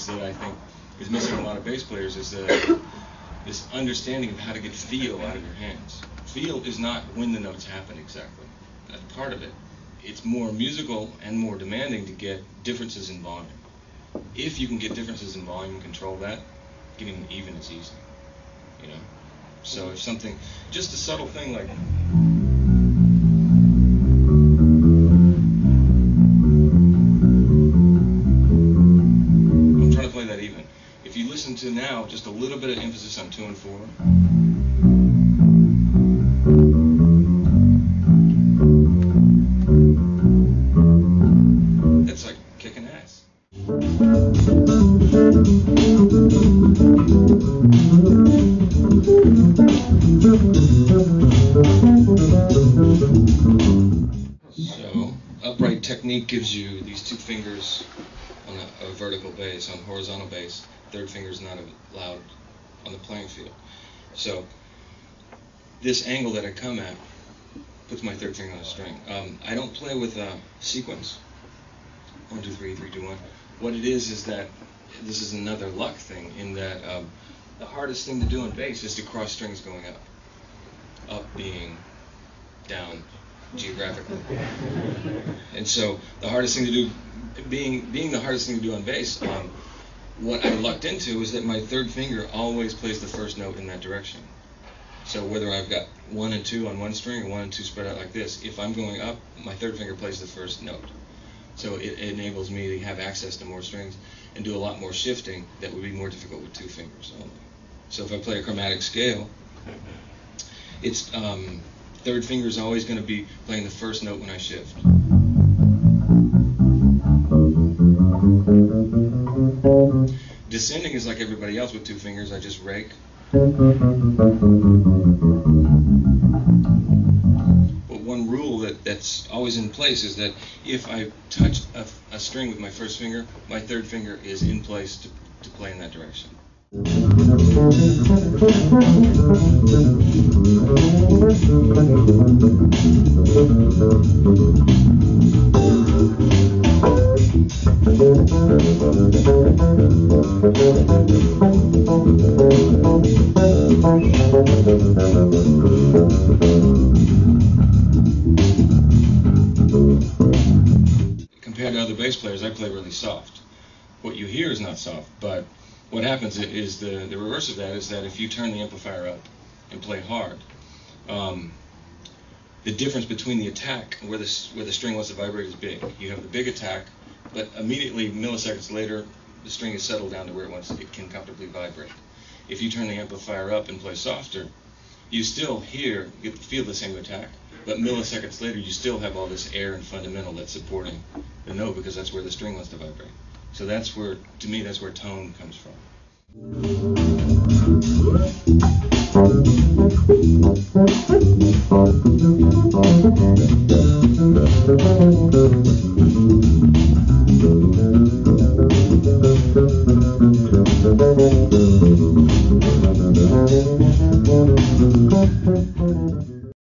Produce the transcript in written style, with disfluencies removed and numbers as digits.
That I think is missing a lot of bass players is this understanding of how to get feel out of your hands. Feel is not when the notes happen exactly. That's part of it. It's more musical and more demanding to get differences in volume. If you can get differences in volume and control that, getting them even is easy. You know? So if something, just a subtle thing like if you listen to now, just a little bit of emphasis on 2 and 4. It's like kicking ass. So, upright technique gives you these 2 fingers on a vertical bass, on horizontal bass. 3rd finger is not allowed on the playing field. So this angle that I come at puts my 3rd finger on the string. I don't play with a sequence. 1, 2, 3, 3, 2, 1. What it is that this is another luck thing in that the hardest thing to do on bass is to cross strings going up. Up being down geographically. And so the hardest thing to do, being the hardest thing to do on bass, what I lucked into is that my 3rd finger always plays the first note in that direction. So whether I've got 1 and 2 on one string or 1 and 2 spread out like this, if I'm going up, my 3rd finger plays the first note. So it enables me to have access to more strings and do a lot more shifting that would be more difficult with 2 fingers only. So if I play a chromatic scale, it's 3rd finger is always going to be playing the first note when I shift. Descending is like everybody else with 2 fingers. I just rake. But one rule that's always in place is that if I touch a string with my 1st finger, my 3rd finger is in place to play in that direction. Compared to other bass players, I play really soft. What you hear is not soft, but what happens is the reverse of that is that if you turn the amplifier up and play hard, the difference between the attack and where the string wants to vibrate is big. You have the big attack, but immediately, milliseconds later, the string is settled down to where it can comfortably vibrate. If you turn the amplifier up and play softer, you still feel the same attack, but milliseconds later, you still have all this air and fundamental that's supporting the note because that's where the string wants to vibrate. So that's where, to me, that's where tone comes from.